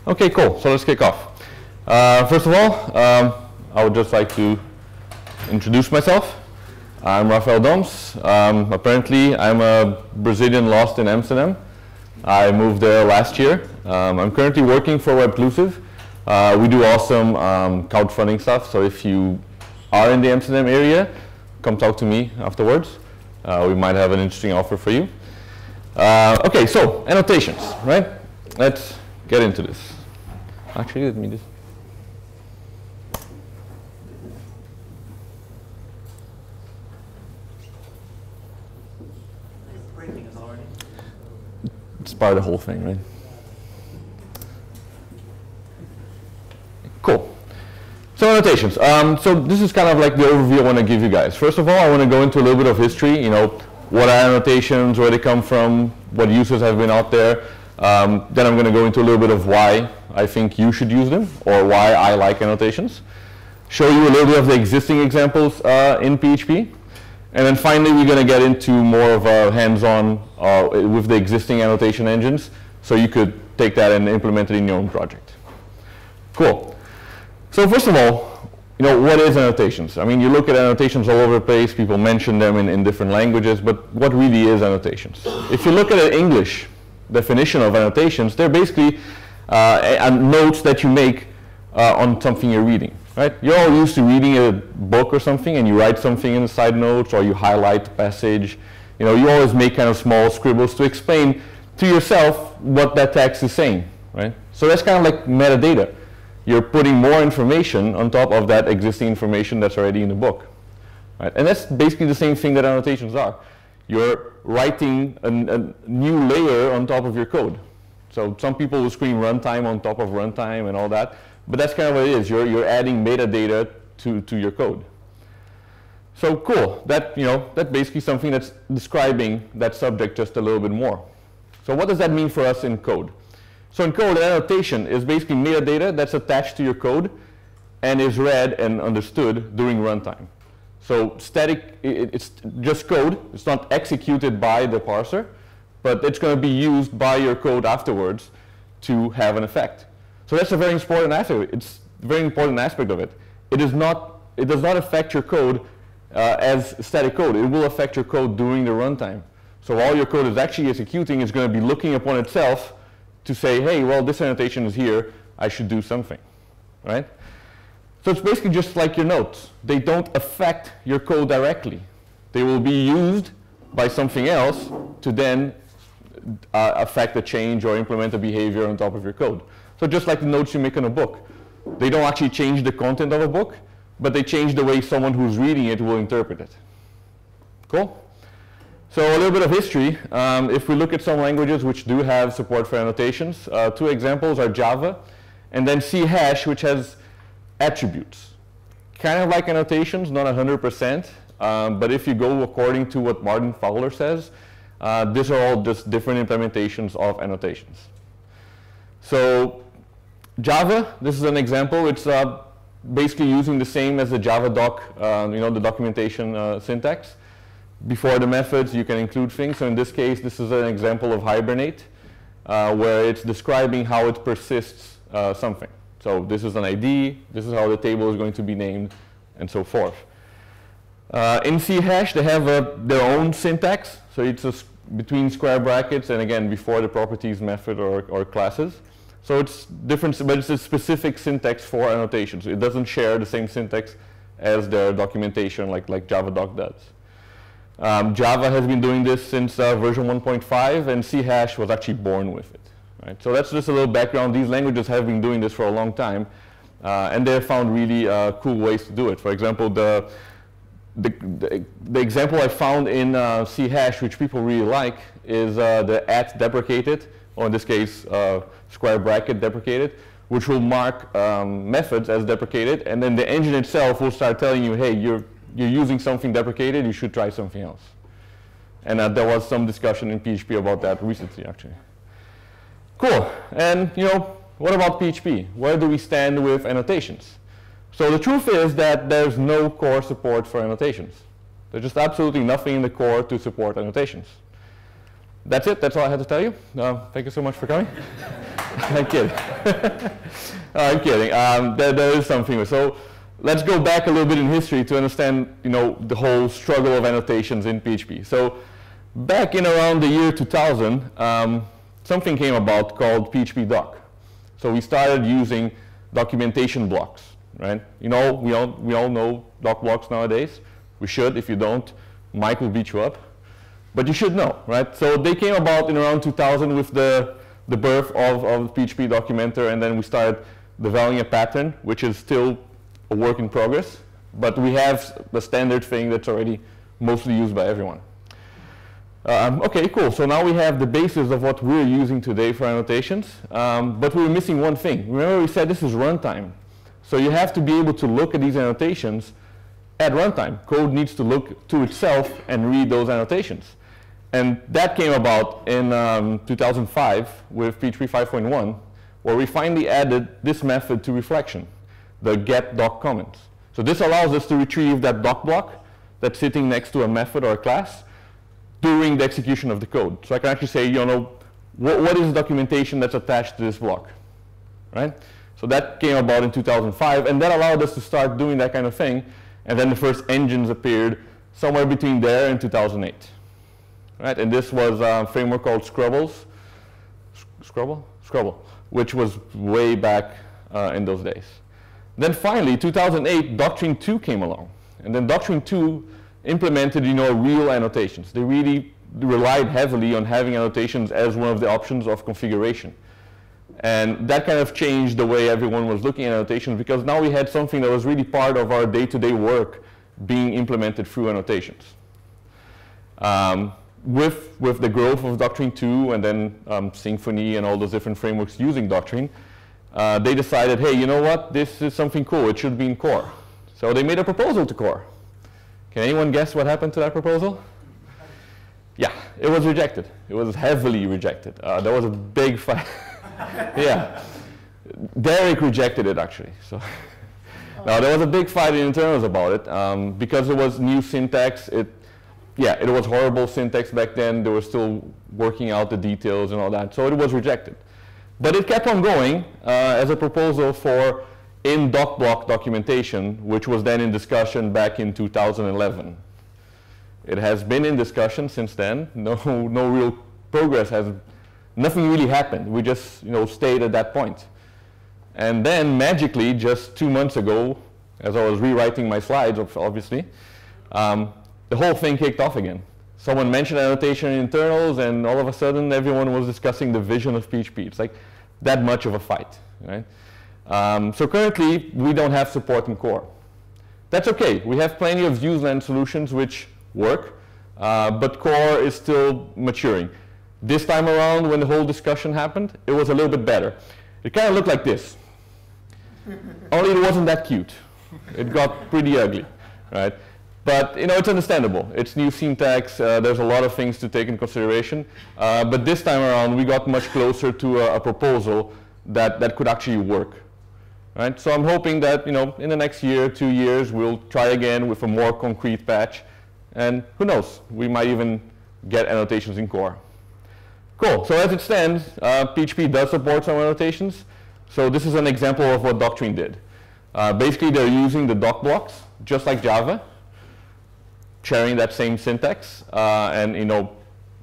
Okay, cool. So let's kick off. First of all, I would just like to introduce myself. I'm Rafael Dohms. Apparently, I'm a Brazilian lost in Amsterdam. I moved there last year. I'm currently working for Webclusive. We do awesome crowdfunding stuff, so if you are in the Amsterdam area, come talk to me afterwards. We might have an interesting offer for you. Okay, so annotations, right? Let's get into this. Actually, let me just... It's part of the whole thing, right? Cool. So annotations. So this is kind of like the overview I want to give you guys. First of all, I want to go into a little bit of history. You know, what are annotations, where they come from, what uses have been out there. Then I'm going to go into a little bit of why I think you should use them, or why I like annotations. Show you a little bit of the existing examples in PHP. And then finally, we're going to get into more of a hands-on with the existing annotation engines, so you could take that and implement it in your own project. Cool. So first of all, you know, what is annotations? I mean, you look at annotations all over the place. People mention them in different languages, but what really is annotations? If you look at an English definition of annotations, they're basically notes that you make on something you're reading. Right? You're all used to reading a book or something, and you write something in the side notes, or you highlight the passage. You know, you always make kind of small scribbles to explain to yourself what that text is saying. Right? So that's kind of like metadata. You're putting more information on top of that existing information that's already in the book. Right? And that's basically the same thing that annotations are. You're writing a new layer on top of your code. So some people will scream runtime on top of runtime and all that. But that's kind of what it is. You're adding metadata to your code. So cool. That, you know, that's basically something that's describing that subject just a little bit more. So what does that mean for us in code? So in code, an annotation is basically metadata that's attached to your code and is read and understood during runtime. So static, it's just code. It's not executed by the parser, but it's going to be used by your code afterwards to have an effect. So that's a very important aspect. It's a very important aspect of it. It does not affect your code as static code. It will affect your code during the runtime. So while your code is actually executing, it's going to be looking upon itself to say, hey, well, this annotation is here. I should do something, right? So it's basically just like your notes. They don't affect your code directly. They will be used by something else to then affect a change or implement a behavior on top of your code. So just like the notes you make in a book. They don't actually change the content of a book, but they change the way someone who's reading it will interpret it. Cool? So a little bit of history. If we look at some languages which do have support for annotations, two examples are Java and then C#, which has attributes. Kind of like annotations, not 100%, but if you go according to what Martin Fowler says, these are all just different implementations of annotations. So Java, this is an example. It's basically using the same as the PHPdoc, you know, the documentation syntax. Before the methods, you can include things. So in this case, this is an example of Hibernate, where it's describing how it persists something. So this is an ID, this is how the table is going to be named, and so forth. In C#, they have their own syntax. So it's between square brackets and, again, before the properties method or classes. So it's different, but it's a specific syntax for annotations. It doesn't share the same syntax as their documentation like PHPdoc does. Java has been doing this since version 1.5, and C# was actually born with it. Right? So that's just a little background. These languages have been doing this for a long time, and they have found really cool ways to do it. For example, the example I found in C#, which people really like, is the @deprecated, or in this case, square bracket deprecated, which will mark methods as deprecated, and then the engine itself will start telling you, hey, you're using something deprecated, you should try something else. And there was some discussion in PHP about that recently, actually. Cool. And, you know, what about PHP? Where do we stand with annotations? So the truth is that there's no core support for annotations. There's just absolutely nothing in the core to support annotations. That's it. That's all I had to tell you. Thank you so much for coming. I'm kidding. I'm kidding. There is something. So let's go back a little bit in history to understand, the whole struggle of annotations in PHP. So back in around the year 2000, something came about called PHPdoc. So we started using documentation blocks, right? We all know doc blocks nowadays. We should. If you don't, Mike will beat you up. But you should know, right? So they came about in around 2000 with the birth of PHP Documenter, and then we started developing a pattern, which is still a work in progress. But we have the standard thing that's already mostly used by everyone. Okay, cool. So now we have the basis of what we're using today for annotations, but we were missing one thing. Remember we said this is runtime. So you have to be able to look at these annotations at runtime. Code needs to look to itself and read those annotations. And that came about in 2005 with PHP 5.1, where we finally added this method to reflection, the getDocComment. So this allows us to retrieve that doc block that's sitting next to a method or a class during the execution of the code. So I can actually say, what is the documentation that's attached to this block, right? So that came about in 2005, and that allowed us to start doing that kind of thing. And then the first engines appeared somewhere between there and 2008. Right, and this was a framework called Scrubble, which was way back in those days. Then finally, 2008, Doctrine 2 came along. And then Doctrine 2 implemented, real annotations. They really relied heavily on having annotations as one of the options of configuration. And that kind of changed the way everyone was looking at annotations, because now we had something that was really part of our day-to-day work being implemented through annotations. With the growth of Doctrine 2 and then Symfony and all those different frameworks using Doctrine, they decided, hey, you know what? This is something cool. It should be in core. So they made a proposal to core. Can anyone guess what happened to that proposal? Yeah, it was rejected. It was heavily rejected. There was a big fight. Yeah. Derek rejected it, actually. So now, there was a big fight in internals about it because it was new syntax. Yeah, it was horrible syntax back then. They were still working out the details and all that. So it was rejected. But it kept on going as a proposal for in-doc-block documentation, which was then in discussion back in 2011. It has been in discussion since then. No real progress nothing really happened. We just stayed at that point. And then magically, just 2 months ago, as I was rewriting my slides, obviously, the whole thing kicked off again. Someone mentioned annotation in internals, and all of a sudden everyone was discussing the vision of PHP. It's like that much of a fight, right? So currently, we don't have support in core. That's okay. We have plenty of useland solutions which work, but core is still maturing. This time around, when the whole discussion happened, it was a little bit better. It kind of looked like this. Only it wasn't that cute. It got pretty ugly, right? But it's understandable. It's new syntax. There's a lot of things to take into consideration. But this time around, we got much closer to a proposal that could actually work. Right? So I'm hoping that in the next year, 2 years, we'll try again with a more concrete patch. And who knows? We might even get annotations in core. Cool. So as it stands, PHP does support some annotations. So this is an example of what Doctrine did. Basically, they're using the doc blocks, just like Java, sharing that same syntax, and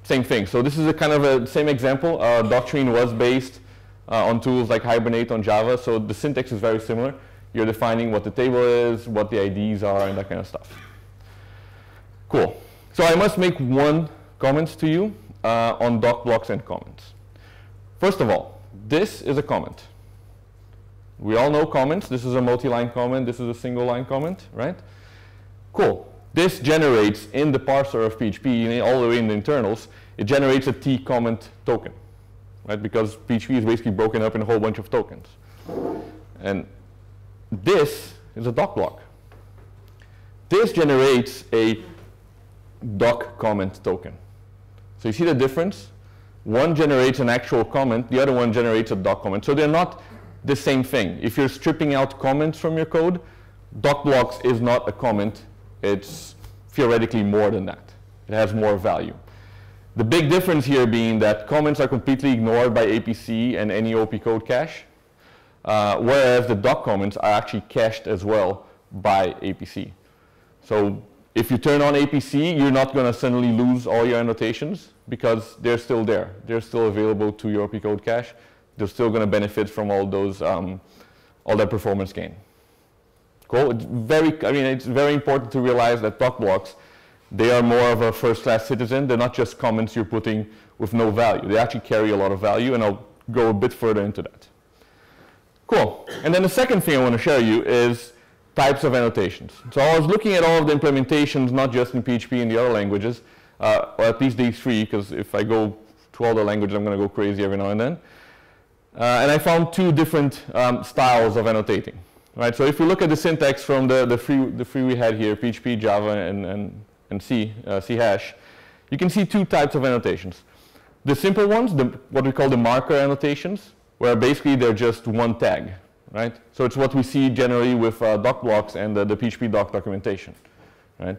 same thing. So this is a kind of a same example. Doctrine was based on tools like Hibernate on Java, so the syntax is very similar. You're defining what the table is, what the IDs are, and that kind of stuff. Cool. So I must make one comment to you on doc blocks and comments. First of all, this is a comment. We all know comments. This is a multi-line comment. This is a single-line comment, right? Cool. This generates in the parser of PHP, all the way in the internals, it generates a t-comment token, right? Because PHP is basically broken up in a whole bunch of tokens. And this is a doc block. This generates a doc comment token. So you see the difference? One generates an actual comment, the other one generates a doc comment. So they're not the same thing. If you're stripping out comments from your code, doc blocks is not a comment. It's theoretically more than that. It has more value. The big difference here being that comments are completely ignored by APC and any OP code cache, whereas the doc comments are actually cached as well by APC. So if you turn on APC, you're not going to suddenly lose all your annotations because they're still there. They're still available to your OP code cache. They're still going to benefit from all those, all that performance gain. Cool. It's very important to realize that doc blocks, they are more of a first-class citizen. They're not just comments you're putting with no value. They actually carry a lot of value, and I'll go a bit further into that. Cool. And then the second thing I want to show you is types of annotations. So I was looking at all of the implementations, not just in PHP and the other languages, or at least these three, because if I go to all the languages, I'm going to go crazy every now and then. And I found two different styles of annotating. Right? So if you look at the syntax from the three we had here, PHP, Java, and C hash, you can see two types of annotations. The simple ones, what we call the marker annotations, where basically they're just one tag, right? So it's what we see generally with doc blocks and the PHPdoc documentation, right?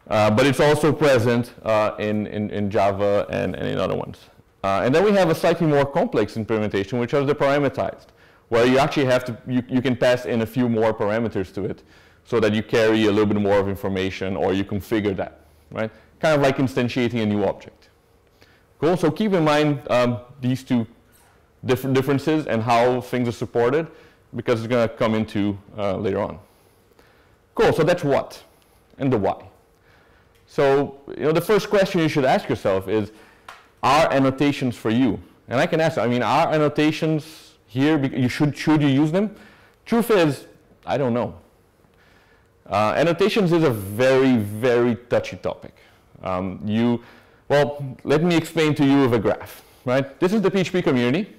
But it's also present in Java and in other ones. And then we have a slightly more complex implementation, which are the parameterized, where you actually have to, you can pass in a few more parameters to it, so that you carry a little bit more of information or you configure that, right? Kind of like instantiating a new object. Cool, so keep in mind these two differences and how things are supported, because it's going to come into later on. Cool, so that's what and the why. So, the first question you should ask yourself is, are annotations for you? And I can answer, are annotations here, should you use them? Truth is, I don't know. Annotations is a very, very touchy topic. Well, let me explain to you with a graph, right? This is the PHP community,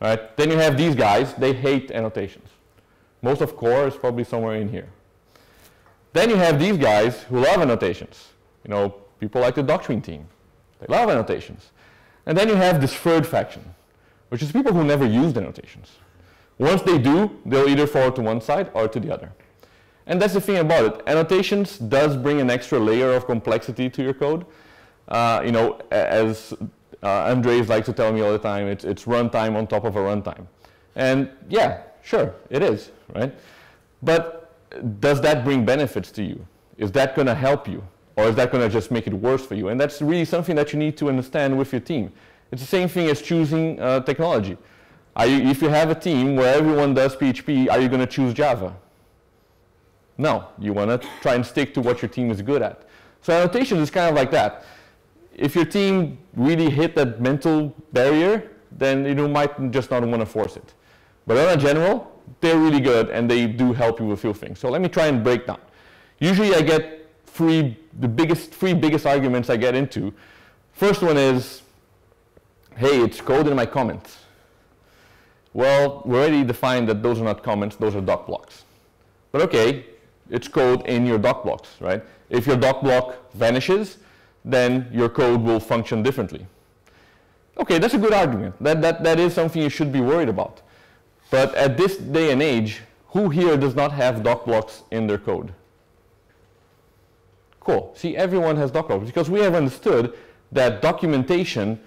right? Then you have these guys, they hate annotations. Most of core is probably somewhere in here. Then you have these guys who love annotations. People like the Doctrine team. They love annotations. And then you have this third faction, which is people who never used annotations. Once they do, they'll either fall to one side or to the other. And that's the thing about it. Annotations does bring an extra layer of complexity to your code. As Andres likes to tell me all the time, it's runtime on top of a runtime. And yeah, sure, it is, right? But does that bring benefits to you? Is that going to help you? Or is that going to just make it worse for you? And that's really something that you need to understand with your team. It's the same thing as choosing technology. If you have a team where everyone does PHP, are you going to choose Java? No, you want to try and stick to what your team is good at. So annotations is kind of like that. If your team really hit that mental barrier, then you might just not want to force it. But in general, they're really good and they do help you with a few things. So let me try and break down. Usually I get three biggest arguments I get into. First one is, hey, it's code in my comments. Well, we already defined that those are not comments, those are doc blocks. But okay, it's code in your doc blocks, right? If your doc block vanishes, then your code will function differently. Okay, that's a good argument. That is something you should be worried about. But at this day and age, who here does not have doc blocks in their code? Cool. See, everyone has doc blocks because we have understood that documentation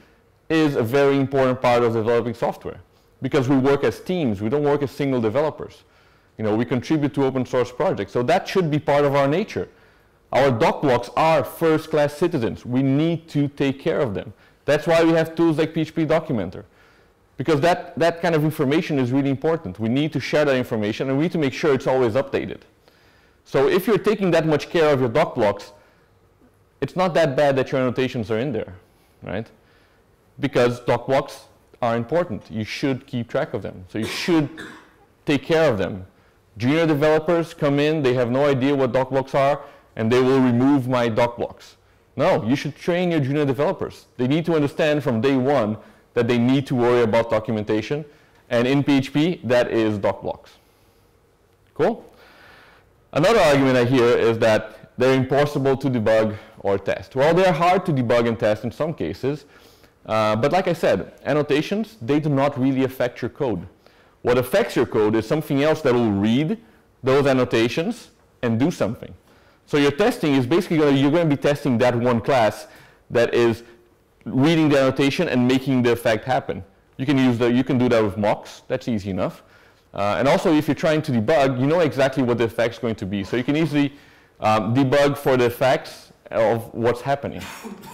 is a very important part of developing software. Because we work as teams, we don't work as single developers. We contribute to open source projects, so that should be part of our nature. Our doc blocks are first-class citizens. We need to take care of them. That's why we have tools like PHP Documenter. Because that kind of information is really important. We need to share that information and we need to make sure it's always updated. So if you're taking that much care of your doc blocks, it's not that bad that your annotations are in there, right? Because doc blocks are important. You should keep track of them. So you should take care of them. Junior developers come in, they have no idea what doc blocks are, and they will remove my doc blocks. No, you should train your junior developers. They need to understand from day one that they need to worry about documentation, and in PHP, that is doc blocks. Cool? Another argument I hear is that they're impossible to debug or test. Well, they're hard to debug and test in some cases, but like I said, annotations, they do not really affect your code. What affects your code is something else that will read those annotations and do something. So your testing is basically you're going to be testing that one class that is reading the annotation and making the effect happen. You can do that with mocks. That's easy enough. And also, if you're trying to debug, you know exactly what the effect's going to be. So you can easily debug for the effects of what's happening.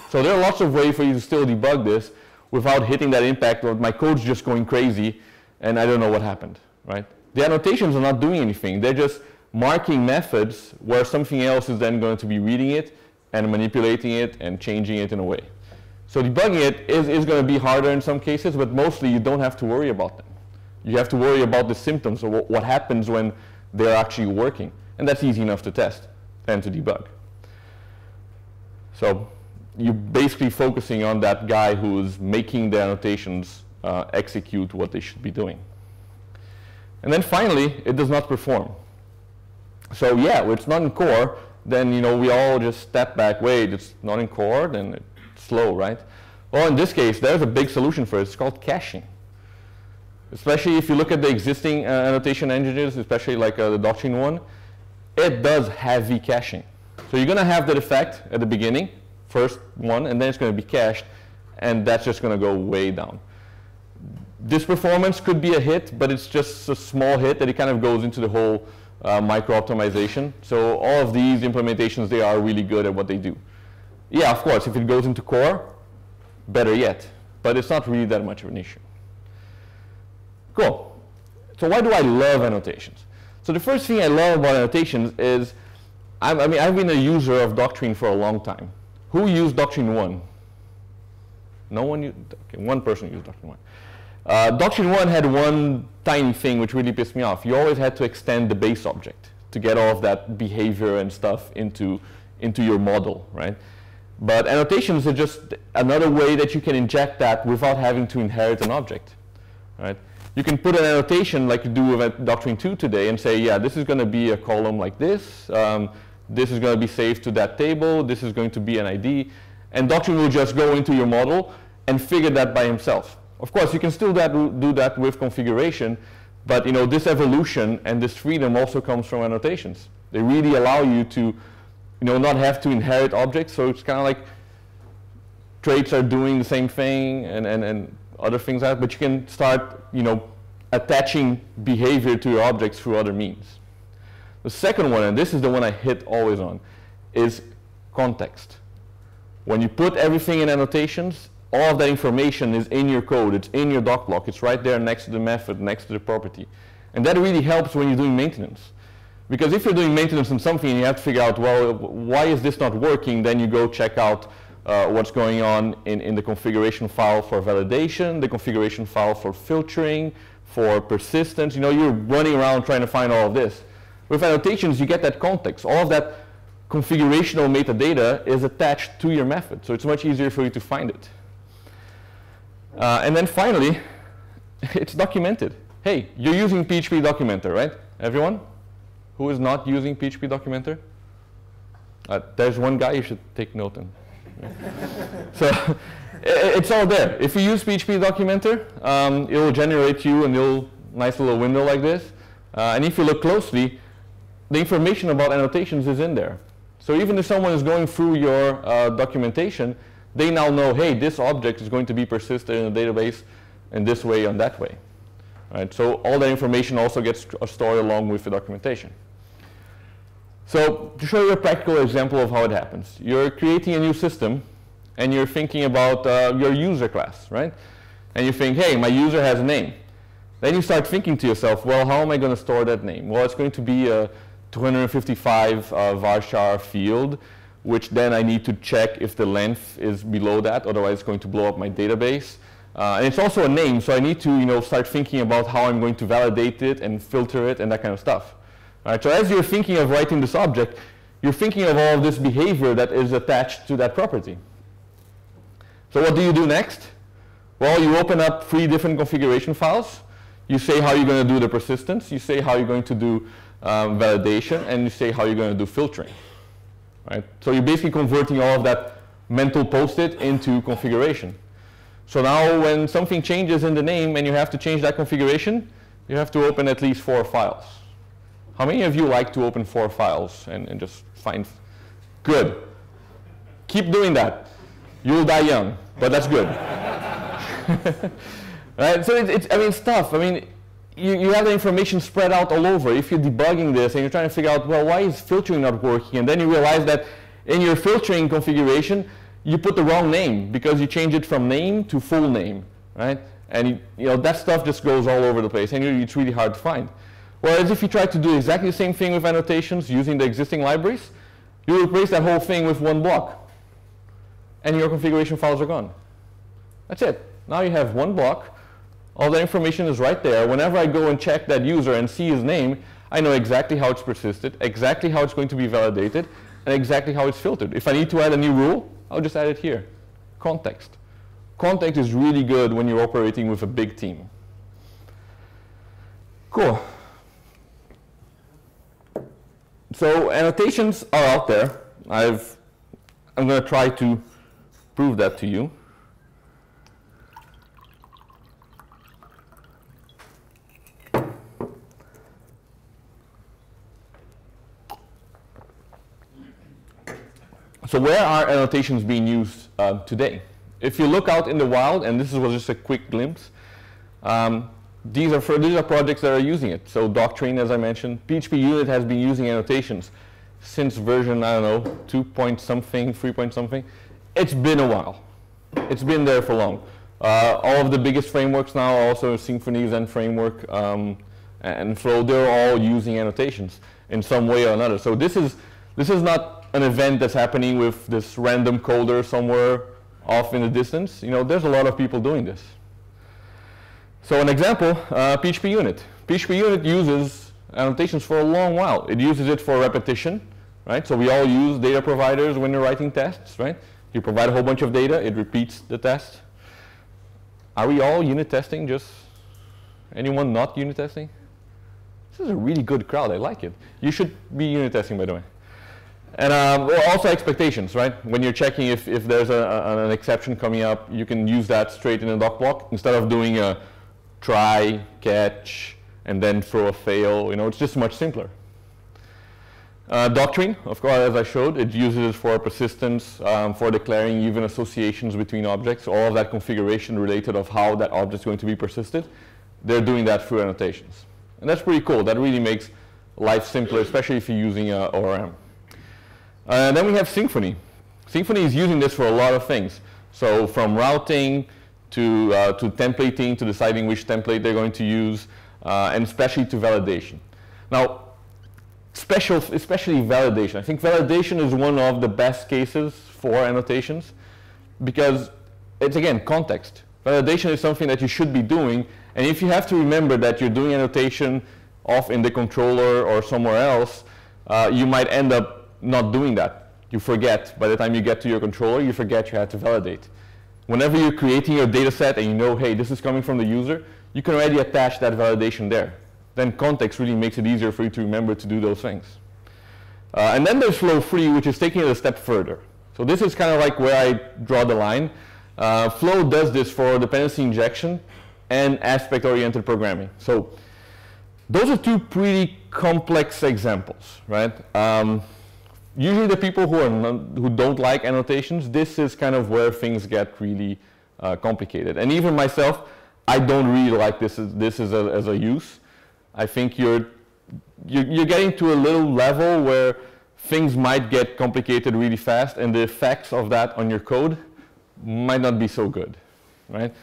So there are lots of ways for you to still debug this without hitting that impact of my code's just going crazy and I don't know what happened, right? The annotations are not doing anything. They're just marking methods where something else is then going to be reading it and manipulating it and changing it in a way. So debugging it is going to be harder in some cases, but mostly you don't have to worry about them. You have to worry about the symptoms or what happens when they're actually working. And that's easy enough to test and to debug. So you're basically focusing on that guy who's making the annotations execute what they should be doing. And then finally, it does not perform. So yeah, if it's not in core, then we all just step back. Wait, it's not in core, then it's slow, right? Well, in this case, there's a big solution for it. It's called caching. Especially if you look at the existing annotation engines, especially like the Doctrine one, it does heavy caching. So you're going to have that effect at the beginning, first one, and then it's going to be cached, and that's just going to go way down. This performance could be a hit, but it's just a small hit that it kind of goes into the whole micro-optimization. So all of these implementations, they are really good at what they do. Yeah, of course, if it goes into core, better yet. But it's not really that much of an issue. Cool. So why do I love annotations? So the first thing I love about annotations is, I've been a user of Doctrine for a long time. Who used Doctrine 1? No one used? Okay, one person used Doctrine 1. Doctrine 1 had one tiny thing which really pissed me off. You always had to extend the base object to get all of that behavior and stuff into your model, right? But annotations are just another way that you can inject that without having to inherit an object, right? You can put an annotation like you do with Doctrine 2 today and say, yeah, this is going to be a column like this. This is going to be saved to that table. This is going to be an ID. And Doctrine will just go into your model and figure that by himself. Of course, you can still do that with configuration, but this evolution and this freedom also comes from annotations. They really allow you to not have to inherit objects, so it's kind of like traits are doing the same thing and other things like that, but you can start attaching behavior to your objects through other means. The second one, and this is the one I hit always on, is context. When you put everything in annotations, all of that information is in your code, it's in your doc block, it's right there next to the method, next to the property. And that really helps when you're doing maintenance. Because if you're doing maintenance on something and you have to figure out, well, why is this not working, then you go check out what's going on in the configuration file for validation, the configuration file for filtering, for persistence. You're running around trying to find all of this. With annotations, you get that context. All of that configurational metadata is attached to your method, so it's much easier for you to find it. And then finally, it's documented. Hey, you're using PHP Documenter, right? Everyone? Who is not using PHP Documenter? There's one guy you should take note on. So it's all there. If you use PHP Documenter, it will generate you a nice little window like this. And if you look closely, the information about annotations is in there. So even if someone is going through your documentation, they now know, hey, this object is going to be persisted in a database in this way and that way. Right? So all that information also gets stored along with the documentation. So to show you a practical example of how it happens, you're creating a new system and you're thinking about your user class, right? And you think, hey, my user has a name. Then you start thinking to yourself, well, how am I going to store that name? Well, it's going to be a 255 varchar field, which then I need to check if the length is below that, otherwise it's going to blow up my database. And it's also a name, so I need to start thinking about how I'm going to validate it and filter it and that kind of stuff. All right, so as you're thinking of writing this object, you're thinking of all of this behavior that is attached to that property. So what do you do next? Well, you open up 3 different configuration files. You say how you're going to do the persistence, you say how you're going to do validation, and you say how you're going to do filtering. Right? So you're basically converting all of that mental post-it into configuration. So now when something changes in the name and you have to change that configuration, you have to open at least 4 files. How many of you like to open 4 files and just find? Good. Keep doing that. You'll die young, but that's good. Right? So I mean, it's tough. I mean, you have the information spread out all over. If you're debugging this and you're trying to figure out, well, why is filtering not working? And then you realize that in your filtering configuration, you put the wrong name because you change it from name to full name, right? And you know, that stuff just goes all over the place, and it's really hard to find. Whereas if you try to do exactly the same thing with annotations using the existing libraries, you replace that whole thing with one block, and your configuration files are gone. That's it. Now you have one block. All the information is right there. Whenever I go and check that user and see his name, I know exactly how it's persisted, exactly how it's going to be validated, and exactly how it's filtered. If I need to add a new rule, I'll just add it here. Context. Context is really good when you're operating with a big team. Cool. So annotations are out there. I'm going to try to prove that to you. So where are annotations being used today? If you look out in the wild, and this was just a quick glimpse, these are projects that are using it. So Doctrine, as I mentioned, PHP Unit has been using annotations since version, I don't know, 2 point something, 3 point something. It's been a while. It's been there for long. All of the biggest frameworks now, also Symfony, Zen Framework, and Flow, they're all using annotations in some way or another. So this is not an event that's happening with this random coder somewhere off in the distance. You know, there's a lot of people doing this. So an example, PHP Unit. PHP Unit uses annotations for a long while. It uses it for repetition, right? So we all use data providers when you're writing tests, right? You provide a whole bunch of data, it repeats the test. Are we all unit testing? Just anyone not unit testing? This is a really good crowd, I like it. You should be unit testing, by the way. And also expectations, right? When you're checking if there's an exception coming up, you can use that straight in a doc block instead of doing a try, catch, and then throw a fail. You know, it's just much simpler. Doctrine, of course, as I showed, it uses it for persistence, for declaring even associations between objects, all of that configuration related of how that object is going to be persisted. They're doing that through annotations. And that's pretty cool. That really makes life simpler, especially if you're using ORM. Then we have Symfony. Symfony is using this for a lot of things. So from routing to templating, to deciding which template they're going to use, and especially to validation. Now, especially validation. I think validation is one of the best cases for annotations because it's, again, context. Validation is something that you should be doing, and if you have to remember that you're doing annotation off in the controller or somewhere else, you might end up not doing that. You forget. By the time you get to your controller, you forget you had to validate. Whenever you're creating your data set and you know, hey, this is coming from the user, you can already attach that validation there. Then context really makes it easier for you to remember to do those things. And then there's Flow Free, which is taking it a step further. So this is kind of like where I draw the line. Flow does this for dependency injection and aspect-oriented programming. So those are two pretty complex examples, right? Usually the people who don't like annotations, this is kind of where things get really complicated. And even myself, I don't really like this as a use. I think you're getting to a little level where things might get complicated really fast, and the effects of that on your code might not be so good, right?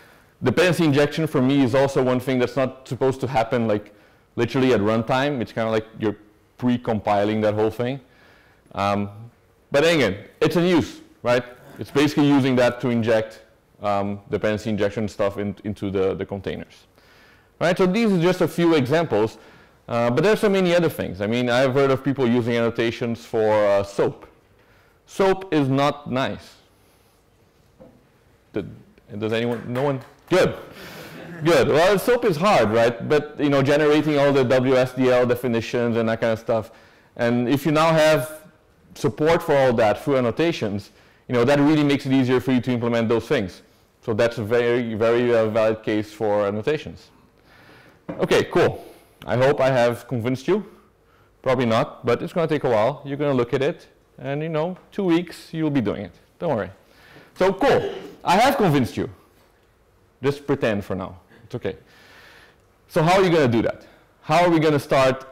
Dependency injection for me is also one thing that's not supposed to happen like literally at runtime. It's kind of like you're pre-compiling that whole thing. But again, it's in use, right? It's basically using that to inject dependency injection stuff into the containers. Right, so these are just a few examples, but there's so many other things. I mean, I've heard of people using annotations for SOAP. SOAP is not nice. Does anyone? No one? Good. Good. Well, SOAP is hard, right? But you know, generating all the WSDL definitions and that kind of stuff. And if you now have support for all that through annotations, you know, that really makes it easier for you to implement those things. So that's a very, very valid case for annotations. Okay, cool. I hope I have convinced you. Probably not, but it's going to take a while. You're going to look at it, and you know, 2 weeks, you'll be doing it. Don't worry. So cool. I have convinced you. Just pretend for now. It's okay. So how are you going to do that? How are we going to start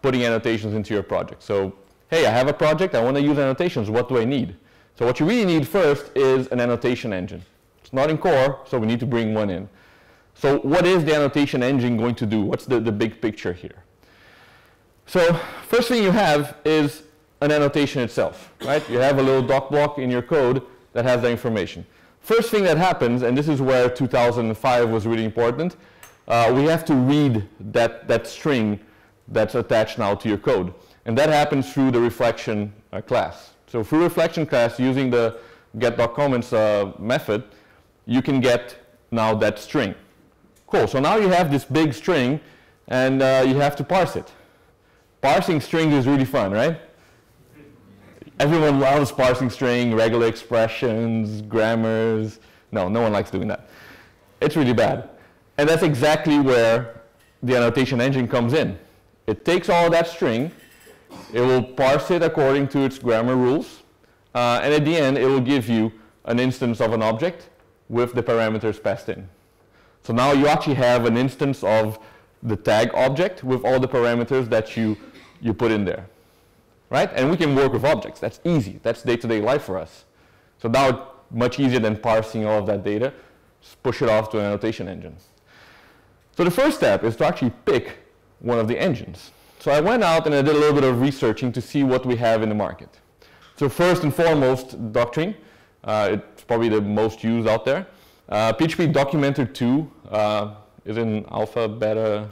putting annotations into your project? So, hey, I have a project. I want to use annotations. What do I need? So what you really need first is an annotation engine. It's not in core, so we need to bring one in. So what is the annotation engine going to do? What's the big picture here? So first thing you have is an annotation itself, right? You have a little doc block in your code that has the information. First thing that happens, and this is where 2005 was really important, we have to read that string that's attached now to your code. And that happens through the reflection class. So through reflection class, using the get.comments method, you can get now that string. Cool, so now you have this big string, and you have to parse it. Parsing strings is really fun, right? Everyone loves parsing string, regular expressions, grammars. No one likes doing that. It's really bad. And that's exactly where the annotation engine comes in. It takes all of that string, it will parse it according to its grammar rules, and at the end it will give you an instance of an object with the parameters passed in. So now you actually have an instance of the tag object with all the parameters that you put in there. Right? And we can work with objects. That's easy. That's day-to-day life for us. So now much easier than parsing all of that data. Just push it off to an annotation engine. So the first step is to actually pick one of the engines. So I went out and I did a little bit of researching to see what we have in the market. So first and foremost, Doctrine. It's probably the most used out there. PHP Documenter 2 is in alpha, beta?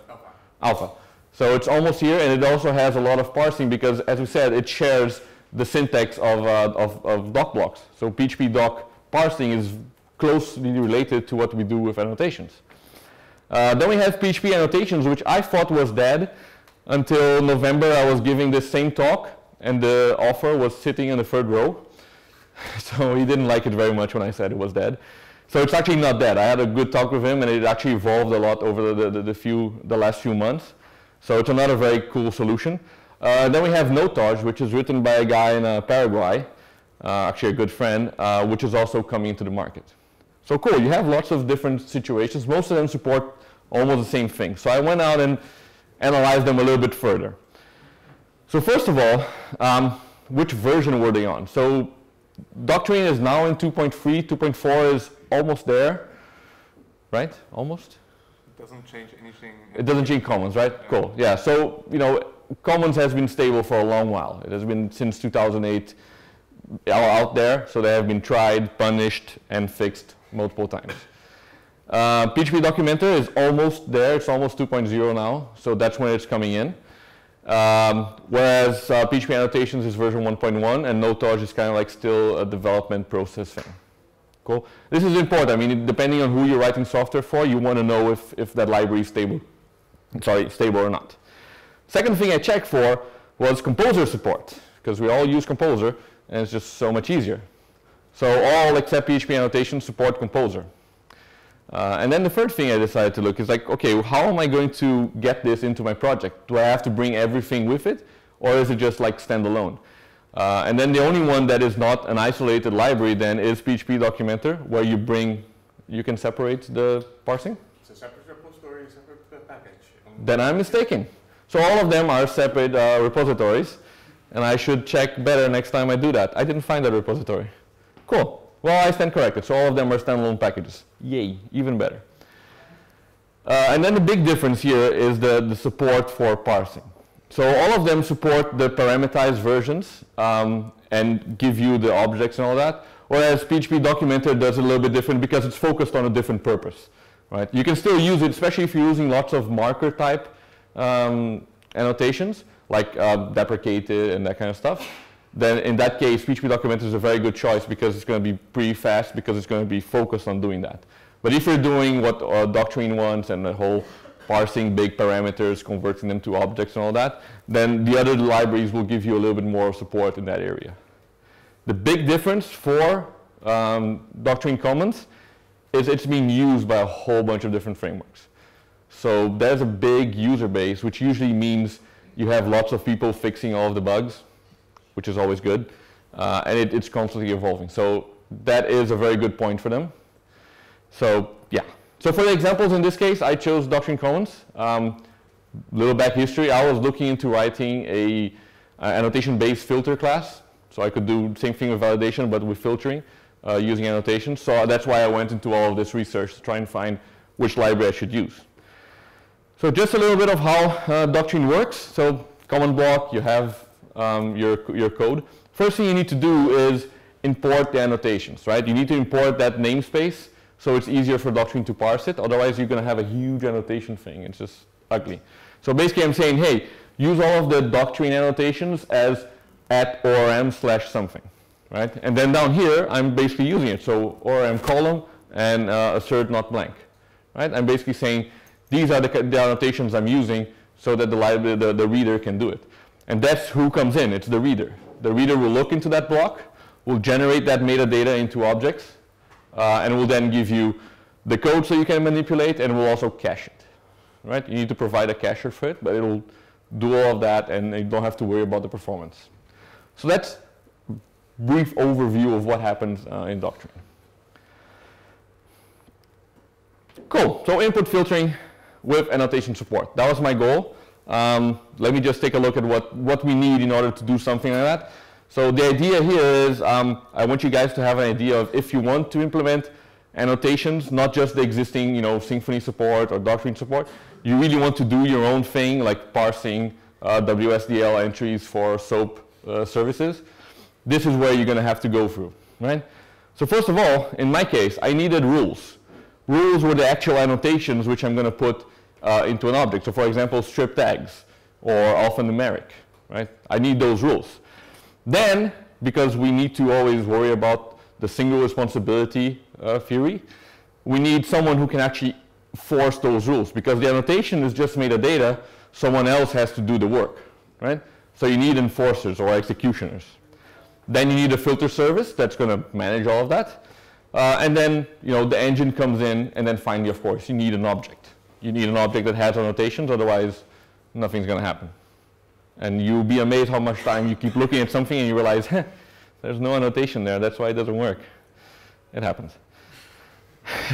Alpha. So it's almost here, and it also has a lot of parsing because, as we said, it shares the syntax of doc blocks. So phpdoc parsing is closely related to what we do with annotations. Then we have PHP Annotations, which I thought was dead until November. I was giving this same talk, and the author was sitting in the third row. So he didn't like it very much when I said it was dead. So it's actually not dead. I had a good talk with him, and it actually evolved a lot over the last few months. So it's another very cool solution. Then we have Notage, which is written by a guy in Paraguay, actually a good friend, which is also coming into the market. So cool, you have lots of different situations. Most of them support almost the same thing. So I went out and analyzed them a little bit further. So first of all, which version were they on? So Doctrine is now in 2.3, 2.4 is almost there, right? Almost? It doesn't change anything. It doesn't change Commons, right? Yeah. Cool. Yeah. So Commons has been stable for a long while. It has been since 2008 out there. So they have been tried, punished, and fixed multiple times. PHP Documenter is almost there. It's almost 2.0 now. So that's when it's coming in. Whereas PHP Annotations is version 1.1, and Notage is kind of like still a development process thing. Cool. This is important. I mean, depending on who you're writing software for, you want to know if that library is stable or not. Second thing I checked for was Composer support, because we all use Composer, and it's just so much easier. So all except PHP Annotations support Composer. And then the third thing I decided to look is like, okay, how am I going to get this into my project? Do I have to bring everything with it, or is it just like standalone? And then the only one that is not an isolated library then is PHP Documenter, where you can separate the parsing. It's a separate repository, separate package. Then I'm mistaken. So all of them are separate repositories, and I should check better next time I do that. I didn't find that repository. Cool. Well, I stand corrected. So all of them are standalone packages. Yay, even better. And then the big difference here is the support for parsing. So all of them support the parameterized versions and give you the objects and all that, whereas PHP Documenter does it a little bit different because it's focused on a different purpose. Right? You can still use it, especially if you're using lots of marker type annotations, like deprecated and that kind of stuff. Then in that case, PHP Documenter is a very good choice because it's going to be pretty fast because it's going to be focused on doing that. But if you're doing what Doctrine wants and the whole parsing big parameters, converting them to objects and all that, then the other libraries will give you a little bit more support in that area. The big difference for Doctrine Commons is it's being used by a whole bunch of different frameworks. So there's a big user base, which usually means you have lots of people fixing all of the bugs, which is always good, and it's constantly evolving. So that is a very good point for them. So yeah. So for the examples in this case, I chose Doctrine Commons. Little back history, I was looking into writing a annotation-based filter class. So I could do the same thing with validation, but with filtering using annotations. So that's why I went into all of this research to try and find which library I should use. So just a little bit of how Doctrine works. So command block, you have your code. First thing you need to do is import the annotations, right? You need to import that namespace so it's easier for Doctrine to parse it. Otherwise, you're going to have a huge annotation thing. It's just ugly. So basically, I'm saying, hey, use all of the Doctrine annotations as @orm/something, right? And then down here, I'm basically using it. So ORM column and assert not blank, right? I'm basically saying these are the annotations I'm using so that the reader can do it. And that's who comes in. It's the reader. The reader will look into that block, will generate that metadata into objects, and will then give you the code so you can manipulate, and will also cache it, right? You need to provide a cacher for it, but it'll do all of that, and you don't have to worry about the performance. So that's a brief overview of what happens in Doctrine. Cool. So input filtering with annotation support. That was my goal. Let me just take a look at what we need in order to do something like that. So the idea here is I want you guys to have an idea of if you want to implement annotations, not just the existing Symfony support or Doctrine support. You really want to do your own thing, like parsing WSDL entries for SOAP services. This is where you're going to have to go through, right? So first of all, in my case, I needed rules. Rules were the actual annotations which I'm going to put into an object. So for example, strip tags or alphanumeric, right? I need those rules. Then, because we need to always worry about the single responsibility theory, we need someone who can actually force those rules, because the annotation is just metadata, someone else has to do the work, right? So you need enforcers or executioners. Then you need a filter service that's going to manage all of that. And then the engine comes in, and then finally, of course, you need an object. You need an object that has annotations, otherwise nothing's going to happen. And you'll be amazed how much time you keep looking at something and you realize, there's no annotation there, that's why it doesn't work. It happens.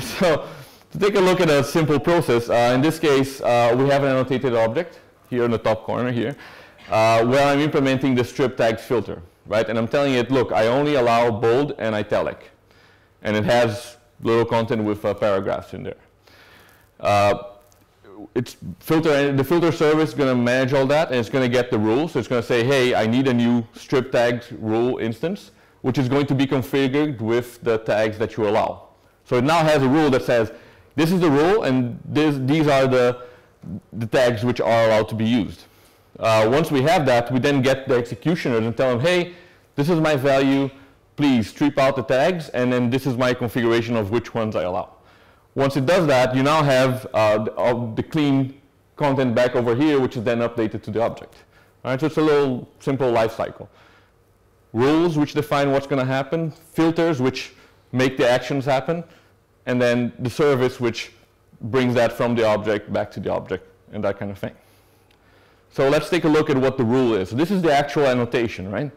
So to take a look at a simple process, in this case, we have an annotated object here in the top corner here, where I'm implementing the strip tags filter, right? And I'm telling it, look, I only allow bold and italic. And it has little content with paragraphs in there. The filter service is going to manage all that, and it's going to get the rules. So it's going to say, hey, I need a new strip tags rule instance, which is going to be configured with the tags that you allow. So it now has a rule that says, this is the rule, and these are the tags which are allowed to be used. Once we have that, we then get the executioners and tell them, hey, this is my value, please strip out the tags, and then this is my configuration of which ones I allow. Once it does that, you now have the clean content back over here, which is then updated to the object. All right, so it's a little simple life cycle. Rules, which define what's going to happen, filters, which make the actions happen, and then the service, which brings that from the object back to the object, and that kind of thing. So let's take a look at what the rule is. So this is the actual annotation, right?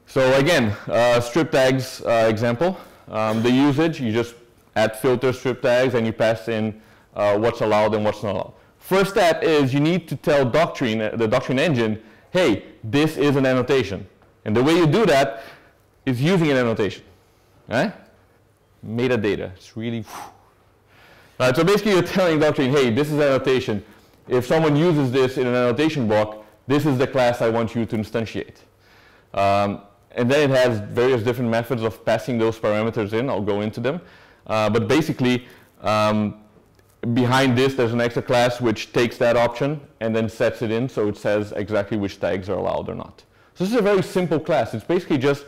So again, strip tags example. The usage, you just add filter strip tags and you pass in what's allowed and what's not allowed. First step is you need to tell Doctrine, the Doctrine engine, hey, this is an annotation. And the way you do that is using an annotation. Right? Metadata. It's really... Right, so basically you're telling Doctrine, hey, this is an annotation. If someone uses this in an annotation block, this is the class I want you to instantiate. And then it has various different methods of passing those parameters in. I'll go into them. But basically, behind this, there's an extra class which takes that option and then sets it in so it says exactly which tags are allowed or not. So this is a very simple class. It's basically just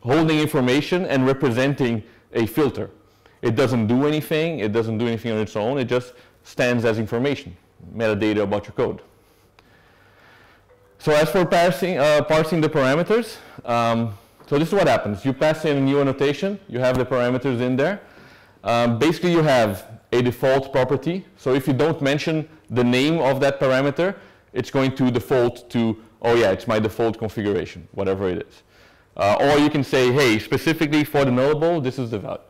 holding information and representing a filter. It doesn't do anything. It doesn't do anything on its own. It just stands as information, metadata about your code. So as for parsing the parameters, so this is what happens. You pass in a new annotation. You have the parameters in there. Basically, you have a default property. So if you don't mention the name of that parameter, it's going to default to, oh yeah, it's my default configuration, whatever it is. Or you can say, hey, specifically for the nullable, this is the value.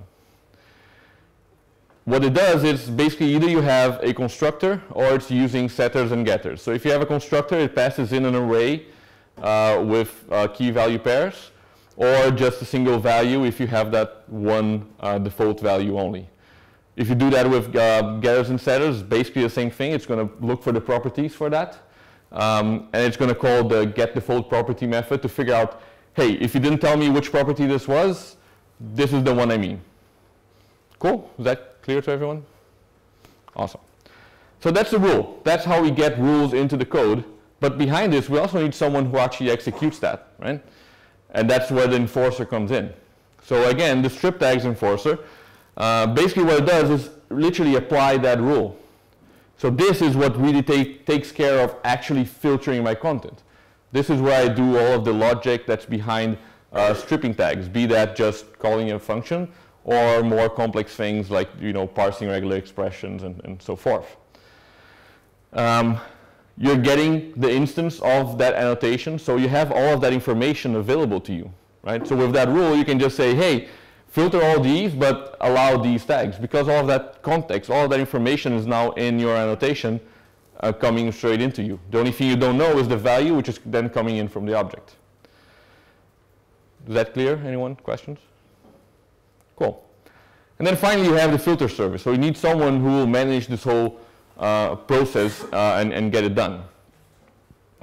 What it does is basically either you have a constructor or it's using setters and getters. So if you have a constructor, it passes in an array with key value pairs, or just a single value if you have that one default value only. If you do that with getters and setters, basically the same thing. It's going to look for the properties for that. And it's going to call the getDefaultProperty method to figure out, hey, if you didn't tell me which property this was, this is the one I mean. Cool? Is that clear to everyone? Awesome. So that's the rule. That's how we get rules into the code. But behind this, we also need someone who actually executes that, right? And that's where the enforcer comes in. So again, the strip tags enforcer, basically what it does is literally apply that rule. So this is what really takes care of actually filtering my content. This is where I do all of the logic that's behind stripping tags, be that just calling a function or more complex things like parsing regular expressions and so forth. You're getting the instance of that annotation, so you have all of that information available to you, right? So with that rule, you can just say, hey, filter all these, but allow these tags, because all of that context, all of that information is now in your annotation coming straight into you. The only thing you don't know is the value, which is then coming in from the object. Is that clear? Anyone? Questions? Cool. And then finally, you have the filter service. So you need someone who will manage this whole process and get it done.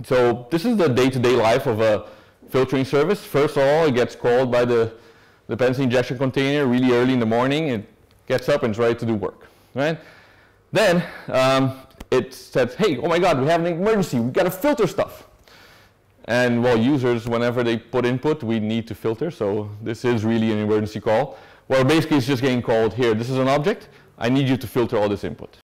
So this is the day-to-day life of a filtering service. First of all, it gets called by the dependency injection container really early in the morning. It gets up and is ready to do work, right? Then it says, hey, oh my God, we have an emergency. We've got to filter stuff. And well, users, whenever they put input, we need to filter. So this is really an emergency call. Well, basically, it's just getting called here. This is an object. I need you to filter all this input.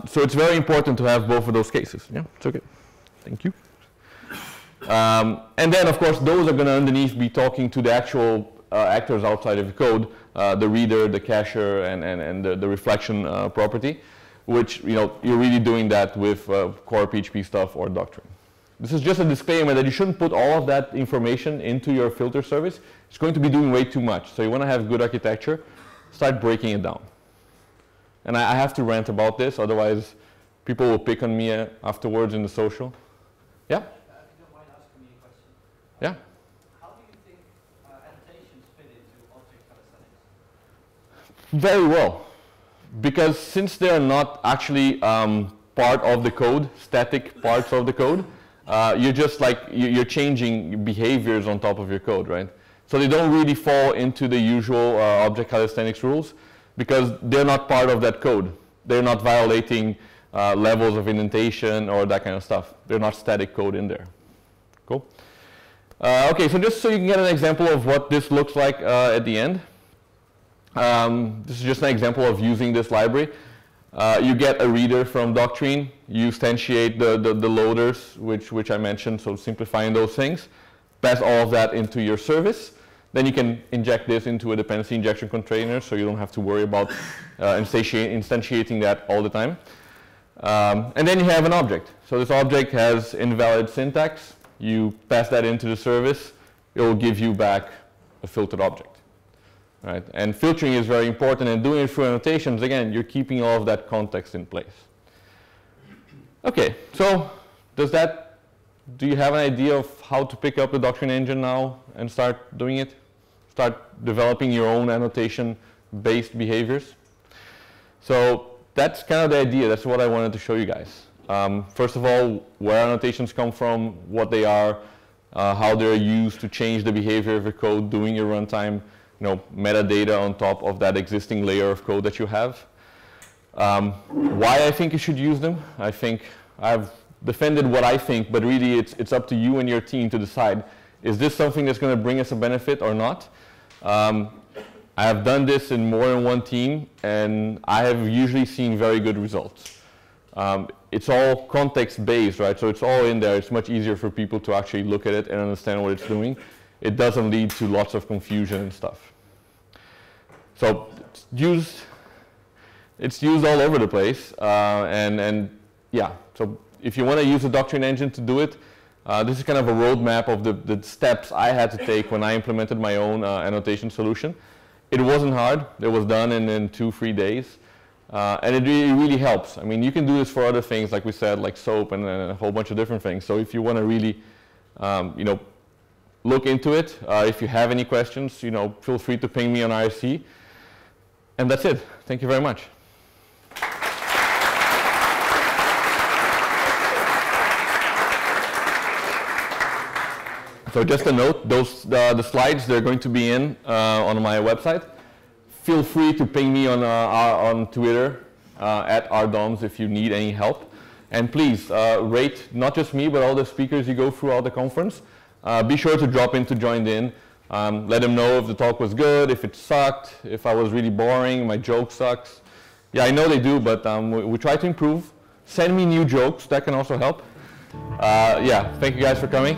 So it's very important to have both of those cases. Yeah, it's okay. Thank you. And then, of course, those are going to underneath be talking to the actual actors outside of the code, the reader, the cacher, and the reflection property, which you're really doing that with core PHP stuff or Doctrine. This is just a disclaimer that you shouldn't put all of that information into your filter service. It's going to be doing way too much. So you want to have good architecture, start breaking it down. And I have to rant about this, otherwise people will pick on me afterwards in the social. Yeah? If you don't mind asking me a question. Yeah? How do you think annotations fit into object calisthenics? Very well. Because since they're not actually part of the code, static parts of the code, you're just like, you're changing behaviors on top of your code, right? So they don't really fall into the usual object calisthenics rules because they're not part of that code. They're not violating levels of indentation or that kind of stuff. They're not static code in there. Cool. Okay, so just so you can get an example of what this looks like at the end. This is just an example of using this library. You get a reader from Doctrine. You instantiate the loaders, which I mentioned, so simplifying those things. Pass all of that into your service. Then you can inject this into a dependency injection container, so you don't have to worry about instantiating that all the time. And then you have an object. So this object has invalid syntax. You pass that into the service. It will give you back a filtered object. Right? And filtering is very important, and doing it through annotations, again, you're keeping all of that context in place. Okay, so do you have an idea of how to pick up the Doctrine engine now and start doing it? Start developing your own annotation-based behaviors? So that's kind of the idea. That's what I wanted to show you guys. First of all, where annotations come from, what they are, how they're used to change the behavior of your code during your runtime, metadata on top of that existing layer of code that you have. Why I think you should use them. I think I've defended what I think, but really it's up to you and your team to decide, is this something that's going to bring us a benefit or not? I have done this in more than one team, and I have usually seen very good results. It's all context-based, right? So it's all in there. It's much easier for people to actually look at it and understand what it's doing. It doesn't lead to lots of confusion and stuff. So it's used all over the place, and yeah. So if you want to use a Doctrine engine to do it, this is kind of a roadmap of the steps I had to take when I implemented my own annotation solution. It wasn't hard. It was done in 2-3 days, and it really helps. I mean, you can do this for other things, like we said, like soap and a whole bunch of different things. So if you want to really, look into it. If you have any questions, feel free to ping me on IRC. And that's it. Thank you very much. So just a note, the slides, they're going to be on my website. Feel free to ping me on Twitter at rdohms if you need any help. And please rate not just me, but all the speakers you go throughout the conference. Be sure to drop in to join in. Let them know if the talk was good, if it sucked, if I was really boring, my joke sucks. Yeah, I know they do, but we try to improve. Send me new jokes, that can also help. Yeah, thank you guys for coming.